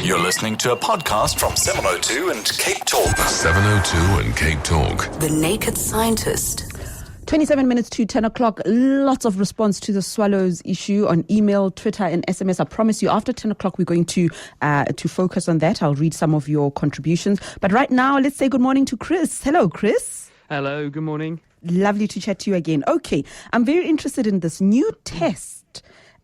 You're listening to a podcast from 702 and Cape Talk. 702 and Cape Talk. The Naked Scientist. 27 minutes to 10 o'clock. Lots of response to the swallows issue on email, Twitter and SMS. I promise you after 10 o'clock we're going to focus on that. I'll read some of your contributions. But right now, let's say good morning to Chris. Hello, Chris. Hello, good morning. Lovely to chat to you again. Okay, I'm very interested in this new test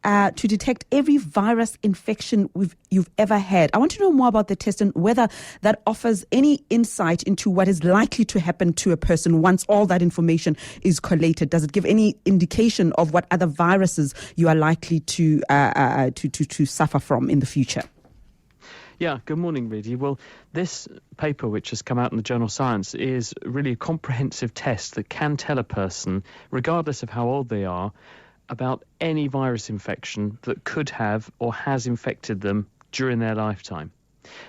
to detect every virus infection you've ever had. I want to know more about the test and whether that offers any insight into what is likely to happen to a person once all that information is collated. Does it give any indication of what other viruses you are likely to suffer from in the future? Yeah, good morning, Reedy. Well, this paper, which has come out in the journal Science, is really a comprehensive test that can tell a person, regardless of how old they are, about any virus infection that could have or has infected them during their lifetime.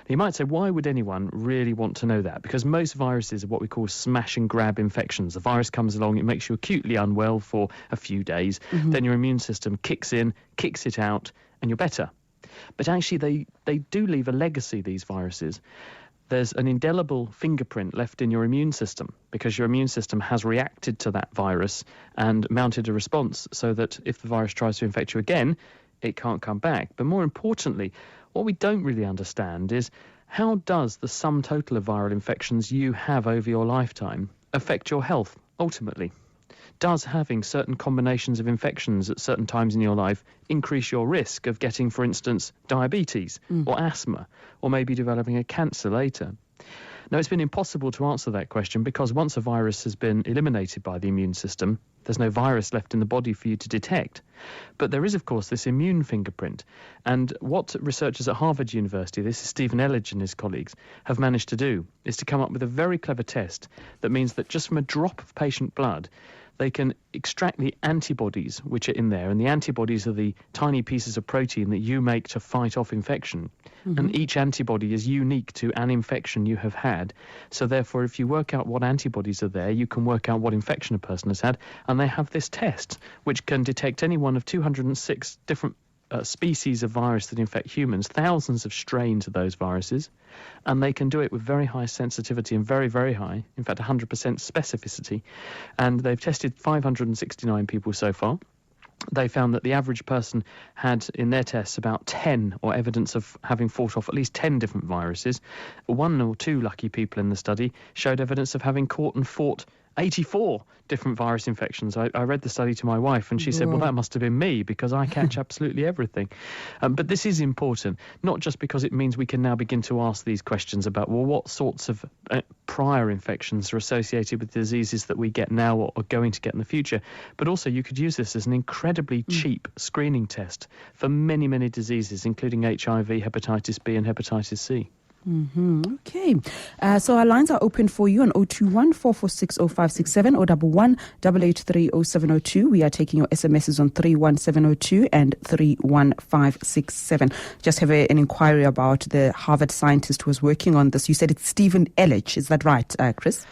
You might say, why would anyone really want to know that? Because most viruses are what we call smash and grab infections. The virus comes along, it makes you acutely unwell for a few days, then your immune system kicks in, kicks it out, and you're better. But actually, they do leave a legacy, these viruses. There's an indelible fingerprint left in your immune system because your immune system has reacted to that virus and mounted a response so that if the virus tries to infect you again, it can't come back. But more importantly, what we don't really understand is how does the sum total of viral infections you have over your lifetime affect your health ultimately? Does having certain combinations of infections at certain times in your life increase your risk of getting, for instance, diabetes or asthma, or maybe developing a cancer later? Now, it's been impossible to answer that question because once a virus has been eliminated by the immune system, there's no virus left in the body for you to detect. But there is, of course, this immune fingerprint. And what researchers at Harvard University, this is Stephen Elledge and his colleagues, have managed to do is to come up with a very clever test that means that just from a drop of patient blood, they can extract the antibodies which are in there, and the antibodies are the tiny pieces of protein that you make to fight off infection. And each antibody is unique to an infection you have had. So therefore, if you work out what antibodies are there, you can work out what infection a person has had. And they have this test which can detect any one of 206 different species of virus that infect humans, thousands of strains of those viruses, and they can do it with very high sensitivity and very, very high, in fact 100% specificity. And they've tested 569 people so far. They found that the average person had in their tests about 10 or evidence of having fought off at least 10 different viruses. 1 or 2 lucky people in the study showed evidence of having caught and fought 84 different virus infections. I read the study to my wife and she said, well, that must have been me because I catch absolutely everything. But this is important, not just because it means we can now begin to ask these questions about, well, what sorts of prior infections are associated with diseases that we get now or are going to get in the future, but also you could use this as an incredibly cheap screening test for many, many diseases, including HIV, hepatitis B and hepatitis C. Okay. So our lines are open for you on 021 446 0567 or 11 883 0702. We are taking your SMSs on 31702 and 31567. Just have an inquiry about the Harvard scientist who was working on this. You said it's Stephen Elledge. Is that right, Chris?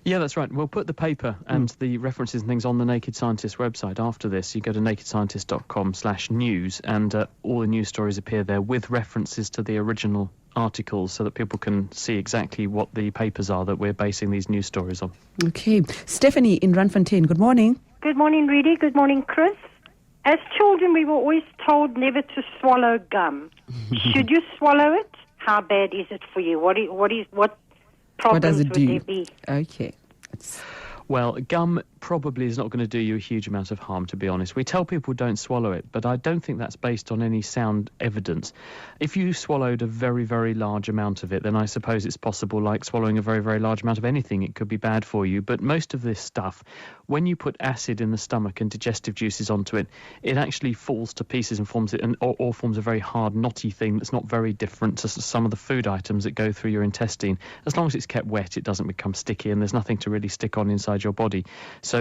Yeah, that's right. We'll put the paper and the references and things on the Naked Scientist website after this. You go to nakedscientist.com/news and all the news stories appear there with references to the original articles so that people can see exactly what the papers are that we're basing these news stories on. Okay. Stephanie in Randfontein, good morning. Good morning, Reedy. Good morning, Chris. As children, we were always told never to swallow gum. Should you swallow it? How bad is it for you? What problems does it do? would there be? Okay. Well, gum probably is not going to do you a huge amount of harm, to be honest. We tell people don't swallow it, but I don't think that's based on any sound evidence. If you swallowed a very, very large amount of it, then I suppose it's possible, like swallowing a very, very large amount of anything, it could be bad for you. But most of this stuff, when you put acid in the stomach and digestive juices onto it, it actually falls to pieces and forms it, or forms a very hard, knotty thing that's not very different to some of the food items that go through your intestine. As long as it's kept wet, it doesn't become sticky, and there's nothing to really stick on inside your body. So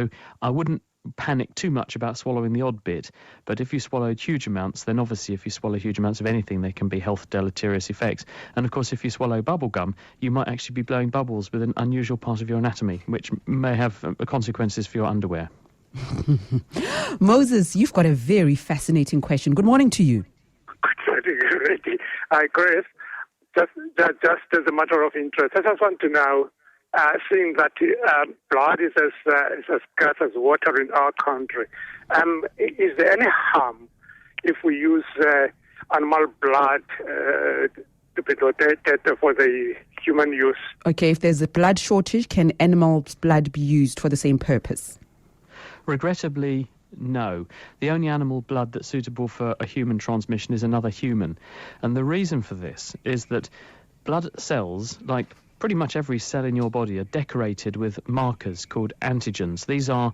I wouldn't panic too much about swallowing the odd bit, but if you swallowed huge amounts, then obviously if you swallow huge amounts of anything, there can be health deleterious effects. And of course, if you swallow bubble gum, you might actually be blowing bubbles with an unusual part of your anatomy, which may have consequences for your underwear. Moses, you've got a very fascinating question. Good morning to you. Good morning, Reedy. Hi, Chris. just as a matter of interest, I just want to know, seeing that blood is as scarce as water in our country, is there any harm if we use animal blood to be donated for the human use? Okay, if there's a blood shortage, can animal blood be used for the same purpose? Regrettably, no. The only animal blood that's suitable for a human transmission is another human. And the reason for this is that blood cells, like pretty much every cell in your body, are decorated with markers called antigens. These are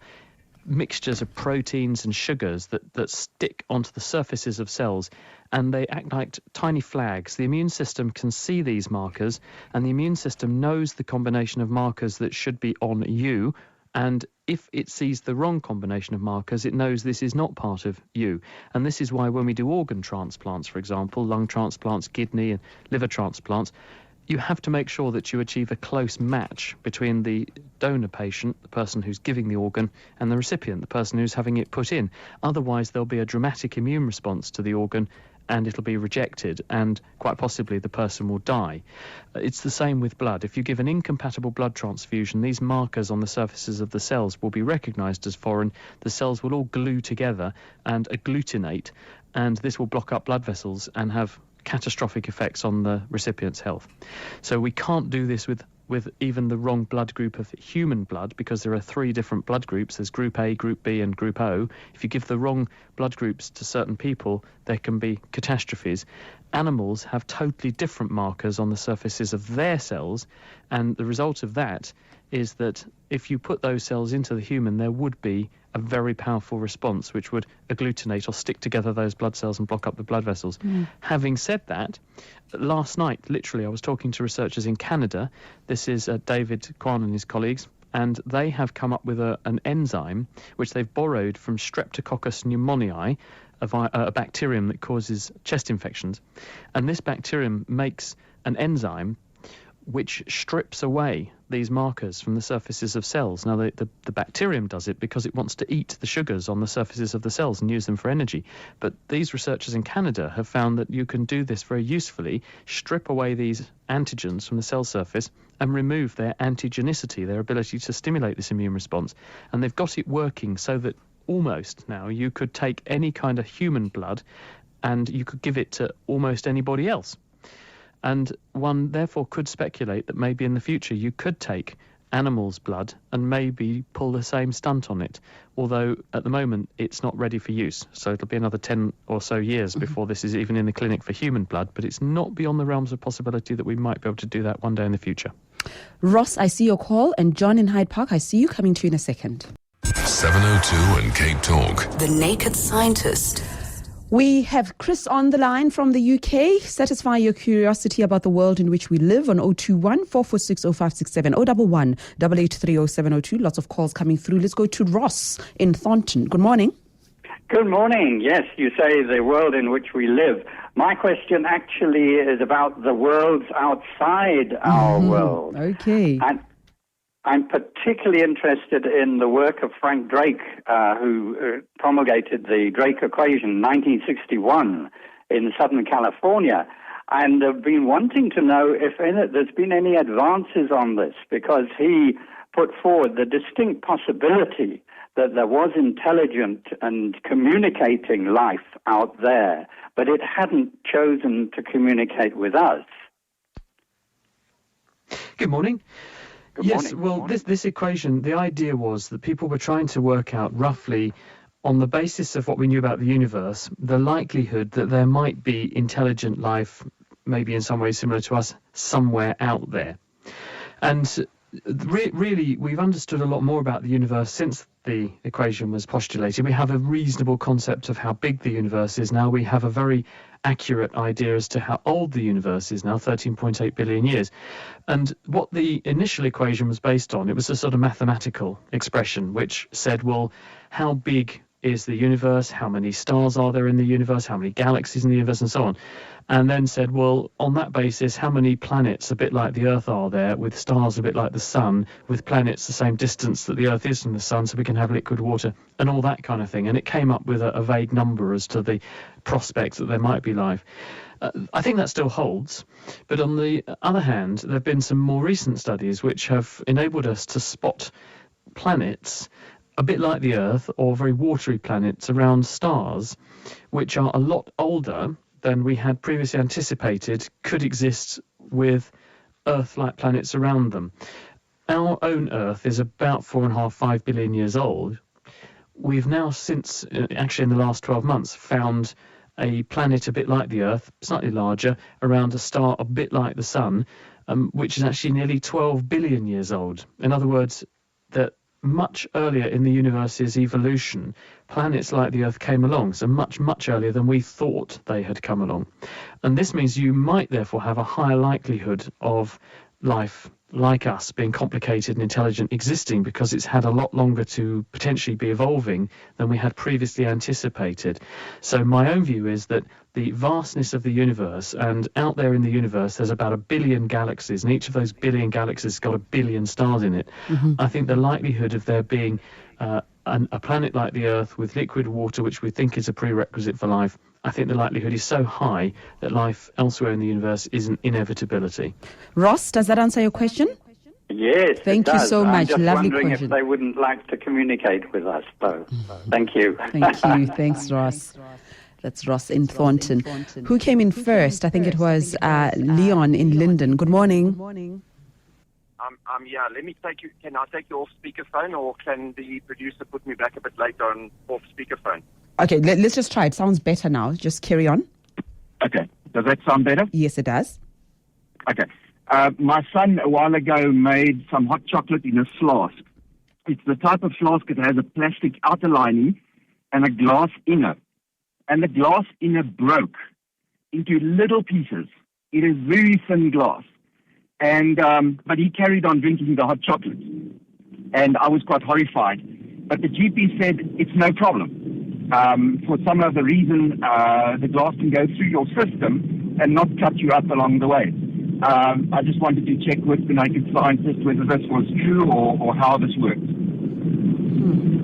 mixtures of proteins and sugars that stick onto the surfaces of cells, and they act like tiny flags. The immune system can see these markers, and the immune system knows the combination of markers that should be on you, and if it sees the wrong combination of markers, it knows this is not part of you. And this is why when we do organ transplants, for example, lung transplants, kidney and liver transplants, you have to make sure that you achieve a close match between the donor patient, the person who's giving the organ, and the recipient, the person who's having it put in. Otherwise, there'll be a dramatic immune response to the organ, and it'll be rejected, and quite possibly the person will die. It's the same with blood. If you give an incompatible blood transfusion, these markers on the surfaces of the cells will be recognised as foreign. The cells will all glue together and agglutinate, and this will block up blood vessels and have catastrophic effects on the recipient's health. So we can't do this with even the wrong blood group of human blood, because there are 3 different blood groups. There's Group A, Group B and Group O. If you give the wrong blood groups to certain people, there can be catastrophes. Animals have totally different markers on the surfaces of their cells, and the result of that is that if you put those cells into the human, there would be a very powerful response which would agglutinate or stick together those blood cells and block up the blood vessels. Having said that, last night, literally, I was talking to researchers in Canada. This is David Kwan and his colleagues, and they have come up with an enzyme which they've borrowed from Streptococcus pneumoniae, a bacterium that causes chest infections. And this bacterium makes an enzyme which strips away these markers from the surfaces of cells. Now, the bacterium does it because it wants to eat the sugars on the surfaces of the cells and use them for energy. But these researchers in Canada have found that you can do this very usefully, strip away these antigens from the cell surface and remove their antigenicity, their ability to stimulate this immune response. And they've got it working so that almost now you could take any kind of human blood and you could give it to almost anybody else. And one therefore could speculate that maybe in the future you could take animals' blood and maybe pull the same stunt on it, although at the moment it's not ready for use. So it'll be another 10 or so years before this is even in the clinic for human blood, but it's not beyond the realms of possibility that we might be able to do that one day in the future. Ross, I see your call, and John in Hyde Park, I see you coming to in a second. 702 and Cape Talk. The Naked Scientist. We have Chris on the line from the UK. Satisfy your curiosity about the world in which we live on 021 446 0567 011 883 0702. Lots of calls coming through. Let's go to Ross in Thornton. Good morning. Good morning. Yes, you say the world in which we live. My question actually is about the worlds outside our world. Okay. And I'm particularly interested in the work of Frank Drake, who promulgated the Drake equation in 1961 in Southern California. And I've been wanting to know if there's been any advances on this, because he put forward the distinct possibility that there was intelligent and communicating life out there, but it hadn't chosen to communicate with us. Good morning. Yes, well, this equation, the idea was that people were trying to work out roughly, on the basis of what we knew about the universe, the likelihood that there might be intelligent life, maybe in some ways similar to us, somewhere out there. And really, we've understood a lot more about the universe since the equation was postulated. We have a reasonable concept of how big the universe is now. We have a very accurate idea as to how old the universe is now, 13.8 billion years. And what the initial equation was based on, it was a sort of mathematical expression which said, well, how big is the universe, how many stars are there in the universe, how many galaxies in the universe, and so on. And then said, well, on that basis, how many planets a bit like the Earth are there, with stars a bit like the Sun, with planets the same distance that the Earth is from the Sun, so we can have liquid water, and all that kind of thing. And it came up with a vague number as to the prospects that there might be life. I think that still holds. But on the other hand, there have been some more recent studies which have enabled us to spot planets a bit like the Earth, or very watery planets around stars, which are a lot older than we had previously anticipated could exist with Earth-like planets around them. Our own Earth is about 5 billion years old. We've now since, actually in the last 12 months, found a planet a bit like the Earth, slightly larger, around a star a bit like the Sun, which is actually nearly 12 billion years old. In other words, that much earlier in the universe's evolution, planets like the Earth came along, so much, much earlier than we thought they had come along. And this means you might therefore have a higher likelihood of life like us being complicated and intelligent existing, because it's had a lot longer to potentially be evolving than we had previously anticipated. So my own view is that the vastness of the universe, and out there in the universe there's about 1 billion galaxies, and each of those billion galaxies has got 1 billion stars in it. I think the likelihood of there being a planet like the Earth with liquid water, which we think is a prerequisite for life, I think the likelihood is so high that life elsewhere in the universe is an inevitability. Ross, does that answer your question? Yes, Thank it you does. so much. I'm just Lovely wondering question. if they wouldn't like to communicate with us, though. Thank you. Thank you. Thanks, Ross. That's Ross in Thornton. Who came in first? I think it was Leon in Linden. Good morning. Yeah, let me take you. Can I take you off speakerphone, or can the producer put me back a bit later on off speakerphone? Okay, let's just try. It sounds better now. Just carry on. Okay. Does that sound better? Yes, it does. Okay. My son a while ago made some hot chocolate in a flask. It's the type of flask that has a plastic outer lining and a glass inner. And the glass inner broke into little pieces. It is very thin glass. And but he carried on drinking the hot chocolate. And I was quite horrified. But the GP said it's no problem. For some other reason, the glass can go through your system and not cut you up along the way. I just wanted to check with the naked scientist whether this was true or how this works.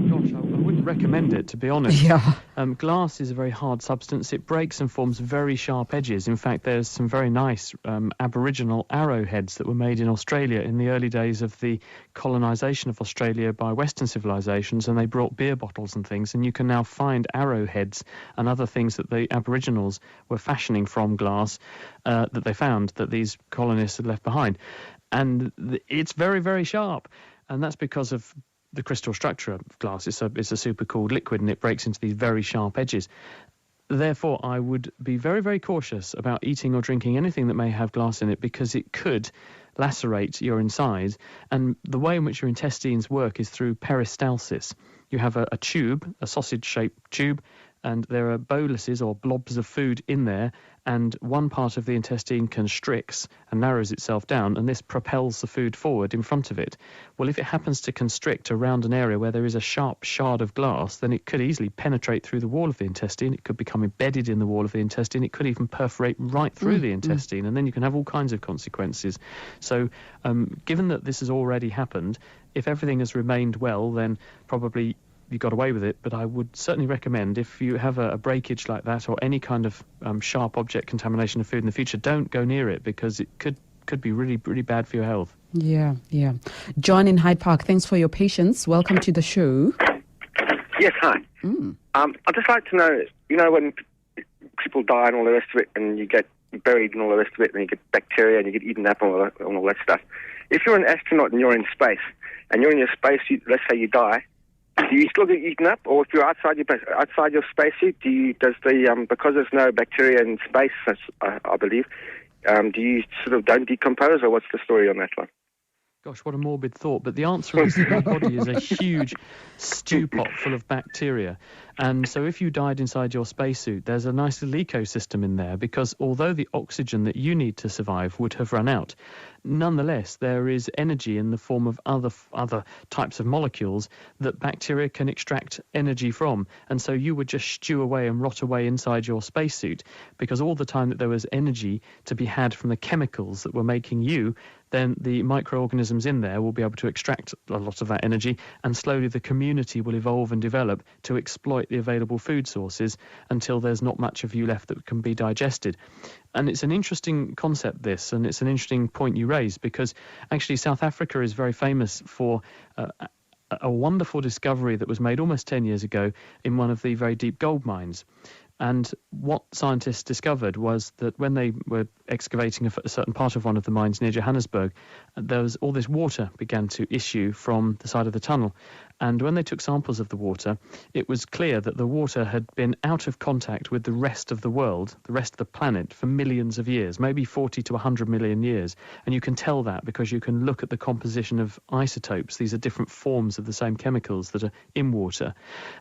Gosh, I wouldn't recommend it, to be honest. Yeah. Glass is a very hard substance. It breaks and forms very sharp edges. In fact, there's some very nice Aboriginal arrowheads that were made in Australia in the early days of the colonisation of Australia by Western civilizations, and they brought beer bottles and things, and you can now find arrowheads and other things that the Aboriginals were fashioning from glass that they found that these colonists had left behind. And it's very, very sharp, and that's because of the crystal structure of glass. It's a supercooled liquid, and it breaks into these very sharp edges. Therefore, I would be very, very cautious about eating or drinking anything that may have glass in it, because it could lacerate your insides. And the way in which your intestines work is through peristalsis. You have a tube, a sausage-shaped tube, and there are boluses or blobs of food in there, and one part of the intestine constricts and narrows itself down, and this propels the food forward in front of it. Well, if it happens to constrict around an area where there is a sharp shard of glass, then it could easily penetrate through the wall of the intestine. It could become embedded in the wall of the intestine. It could even perforate right through the intestine, and then you can have all kinds of consequences. So given that this has already happened, if everything has remained well, then probably you got away with it. But I would certainly recommend, if you have a breakage like that, or any kind of sharp object contamination of food in the future, don't go near it, because it could be really, really bad for your health. Yeah. John in Hyde Park, thanks for your patience. Welcome to the show. Yes, hi. I'd just like to know, when people die and all the rest of it, and you get buried and all the rest of it, and you get bacteria and you get eaten up and all that stuff. If you're an astronaut and you're in space, and you're in your spacesuit, let's say you die, do you still get eaten up? Or if you're outside your spacesuit, because there's no bacteria in space, I believe, do you sort of don't decompose, or what's the story on that one? Gosh, what a morbid thought. But the answer is that your body is a huge stew pot full of bacteria. And so if you died inside your spacesuit, there's a nice little ecosystem in there, because although the oxygen that you need to survive would have run out, nonetheless, there is energy in the form of other types of molecules that bacteria can extract energy from. And so you would just stew away and rot away inside your spacesuit, because all the time that there was energy to be had from the chemicals that were making you, then the microorganisms in there will be able to extract a lot of that energy, and slowly the community will evolve and develop to exploit exploit the available food sources until there's not much of you left that can be digested. And it's an interesting concept, this, and it's an interesting point you raise, because actually South Africa is very famous for a wonderful discovery that was made almost 10 years ago in one of the very deep gold mines. And what scientists discovered was that when they were excavating a certain part of one of the mines near Johannesburg, there was all this water began to issue from the side of the tunnel. And when they took samples of the water, it was clear that the water had been out of contact with the rest of the world, the rest of the planet, for millions of years, maybe 40 to 100 million years. And you can tell that because you can look at the composition of isotopes. These are different forms of the same chemicals that are in water.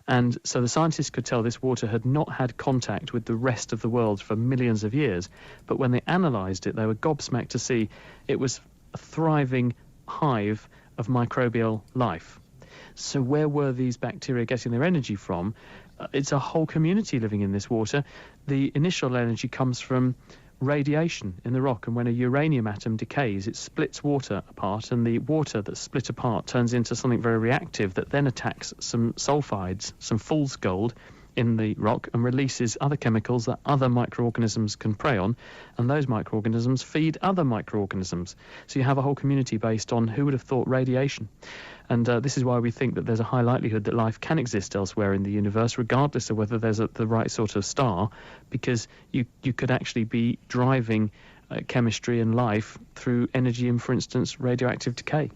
And so the scientists could tell this water had not had contact with the rest of the world for millions of years. But when they analysed it, they were gobsmacked to see it was a thriving hive of microbial life. So where were these bacteria getting their energy from? It's a whole community living in this water. The initial energy comes from radiation in the rock, and when a uranium atom decays, it splits water apart, and the water that's split apart turns into something very reactive that then attacks some sulfides, some fool's gold, in the rock and releases other chemicals that other microorganisms can prey on, and those microorganisms feed other microorganisms. So you have a whole community based on, who would have thought, radiation. And this is why we think that there's a high likelihood that life can exist elsewhere in the universe, regardless of whether there's the right sort of star, because you could actually be driving chemistry and life through energy and, for instance, radioactive decay.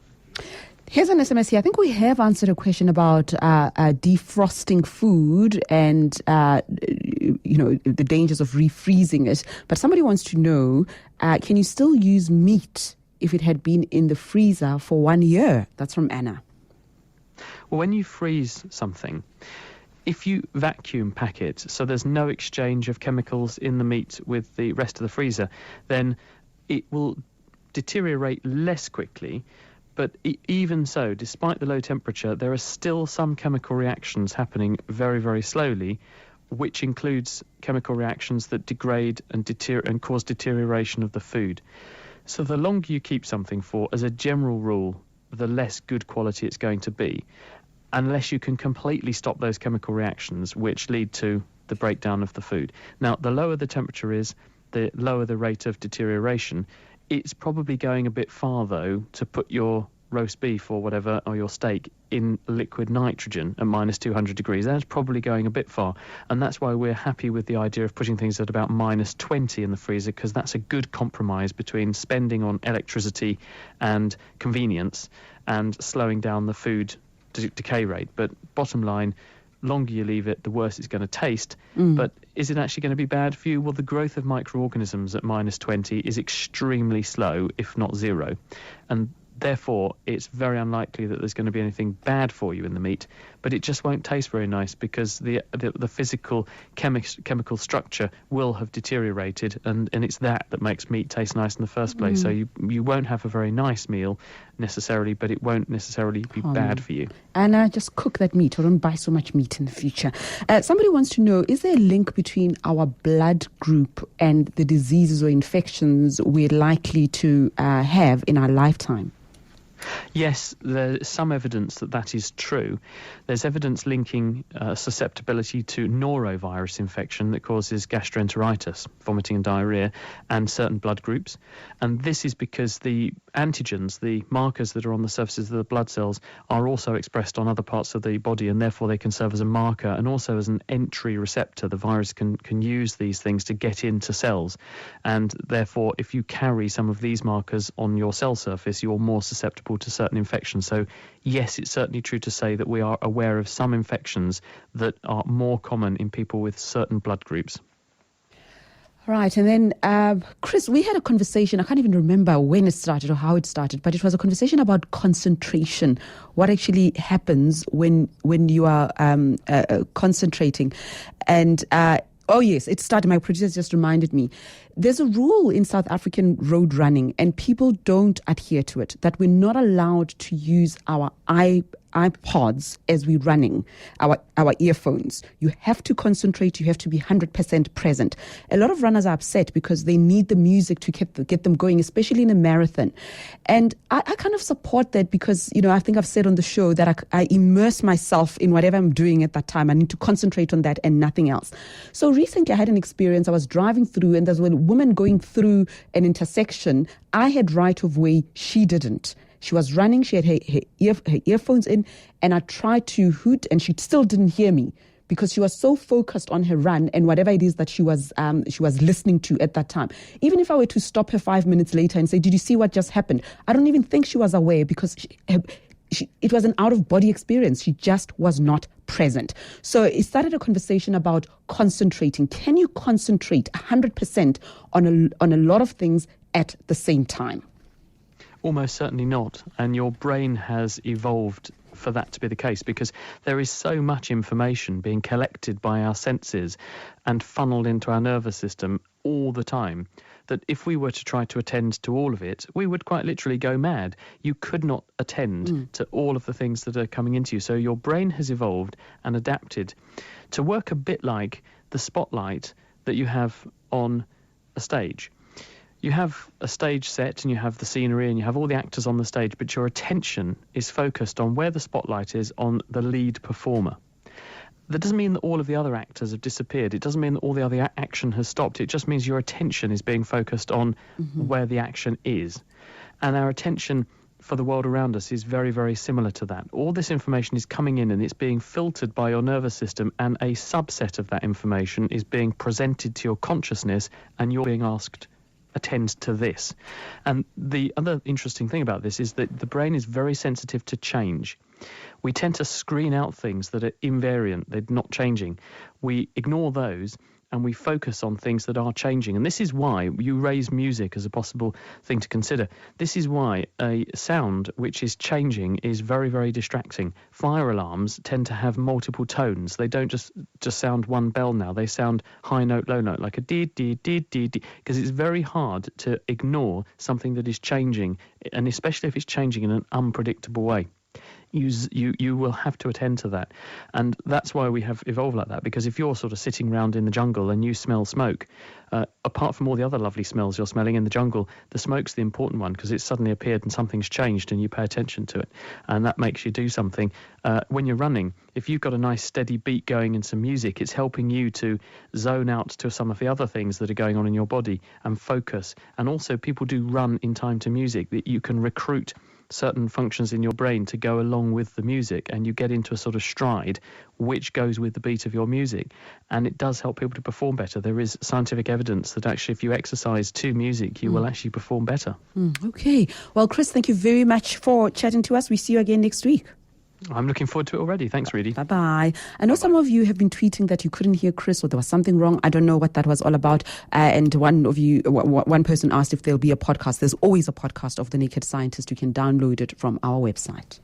Here's an SMS here. I think we have answered a question about defrosting food and, the dangers of refreezing it. But somebody wants to know, can you still use meat if it had been in the freezer for 1 year? That's from Anna. Well, when you freeze something, if you vacuum pack it so there's no exchange of chemicals in the meat with the rest of the freezer, then it will deteriorate less quickly. But even so, despite the low temperature, there are still some chemical reactions happening very, very slowly, which includes chemical reactions that degrade and cause deterioration of the food. So the longer you keep something for, as a general rule, the less good quality it's going to be, unless you can completely stop those chemical reactions which lead to the breakdown of the food. Now, the lower the temperature is, the lower the rate of deterioration. It's probably going a bit far, though, to put your roast beef or whatever, or your steak, in liquid nitrogen at minus 200 degrees. That's probably going a bit far. And that's why we're happy with the idea of putting things at about minus 20 in the freezer, because that's a good compromise between spending on electricity and convenience and slowing down the food decay rate. But bottom line, longer you leave it, the worse it's going to taste. But is it actually going to be bad for you? Well, the growth of microorganisms at minus 20 is extremely slow, if not zero. And therefore, it's very unlikely that there's going to be anything bad for you in the meat, but it just won't taste very nice because the physical chemical structure will have deteriorated, and it's that makes meat taste nice in the first place. So you won't have a very nice meal necessarily, but it won't necessarily be bad for you. And just cook that meat, or don't buy so much meat in the future. Somebody wants to know, is there a link between our blood group and the diseases or infections we're likely to have in our lifetime? Yes, there's some evidence that is true. There's evidence linking susceptibility to norovirus infection that causes gastroenteritis, vomiting and diarrhea, and certain blood groups. And this is because the antigens, the markers that are on the surfaces of the blood cells, are also expressed on other parts of the body, and therefore they can serve as a marker and also as an entry receptor. The virus can use these things to get into cells, and therefore if you carry some of these markers on your cell surface, you're more susceptible to certain infections. So yes, it's certainly true to say that we are aware of some infections that are more common in people with certain blood groups. Right, and then, Chris, we had a conversation, I can't even remember when it started or how it started, but it was a conversation about concentration, what actually happens when you are concentrating. And, oh yes, it started, my producer just reminded me. There's a rule in South African road running, and people don't adhere to it, that we're not allowed to use our iPods as we're running, our earphones. You have to concentrate. You have to be 100% present. A lot of runners are upset because they need the music to get them going, especially in a marathon. And I kind of support that because, I think I've said on the show that I immerse myself in whatever I'm doing at that time. I need to concentrate on that and nothing else. So recently I had an experience. I was driving through and there's a woman going through an intersection. I had right of way. She didn't. She was running. She had her earphones in, and I tried to hoot, and she still didn't hear me because she was so focused on her run and whatever it is that she was listening to at that time. Even if I were to stop her 5 minutes later and say, "Did you see what just happened?" I don't even think she was aware because it was an out-of-body experience. She just was not present. So it started a conversation about concentrating. Can you concentrate 100% on a lot of things at the same time? Almost certainly not. And your brain has evolved for that to be the case because there is so much information being collected by our senses and funneled into our nervous system all the time that if we were to try to attend to all of it, we would quite literally go mad. You could not attend to all of the things that are coming into you. So your brain has evolved and adapted to work a bit like the spotlight that you have on a stage. You have a stage set and you have the scenery and you have all the actors on the stage, but your attention is focused on where the spotlight is on the lead performer. That doesn't mean that all of the other actors have disappeared. It doesn't mean that all the other action has stopped. It just means your attention is being focused on where the action is. And our attention for the world around us is very, very similar to that. All this information is coming in and it's being filtered by your nervous system, and a subset of that information is being presented to your consciousness, and you're being asked, attend to this. And the other interesting thing about this is that the brain is very sensitive to change. We tend to screen out things that are invariant, they're not changing. We ignore those and we focus on things that are changing. And this is why you raise music as a possible thing to consider. This is why a sound which is changing is very, very distracting. Fire alarms tend to have multiple tones. They don't just sound one bell now. They sound high note, low note, like a dee, dee, dee, dee, dee, because it's very hard to ignore something that is changing, and especially if it's changing in an unpredictable way. You will have to attend to that. And that's why we have evolved like that, because if you're sort of sitting around in the jungle and you smell smoke, apart from all the other lovely smells you're smelling in the jungle, the smoke's the important one because it's suddenly appeared and something's changed and you pay attention to it. And that makes you do something. When you're running, if you've got a nice steady beat going and some music, it's helping you to zone out to some of the other things that are going on in your body and focus. And also people do run in time to music, that you can recruit certain functions in your brain to go along with the music, and you get into a sort of stride which goes with the beat of your music, and it does help people to perform better. There is scientific evidence that actually if you exercise to music you will actually perform better. Okay, well, Chris, thank you very much for chatting to us. We see you again next week. I'm looking forward to it already. Thanks, Reedy. Bye-bye. I know some of you have been tweeting that you couldn't hear Chris or there was something wrong. I don't know what that was all about. And one person asked if there'll be a podcast. There's always a podcast of The Naked Scientist. You can download it from our website.